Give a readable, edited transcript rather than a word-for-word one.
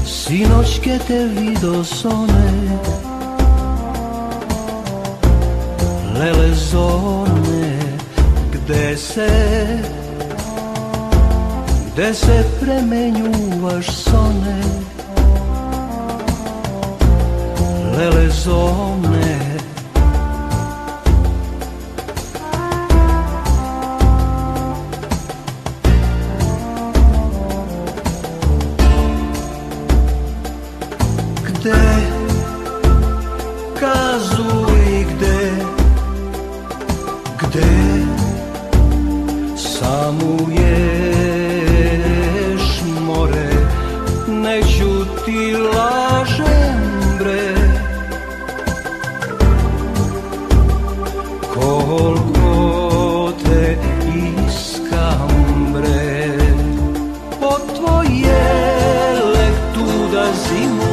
Sinoćke te vido sone, lele zone, gde se premenjuvaš sone, lele zone. Kazuj gde samuješ more, neću ti lažem bre, koliko te iskam bre, od tvoje lektuda zimu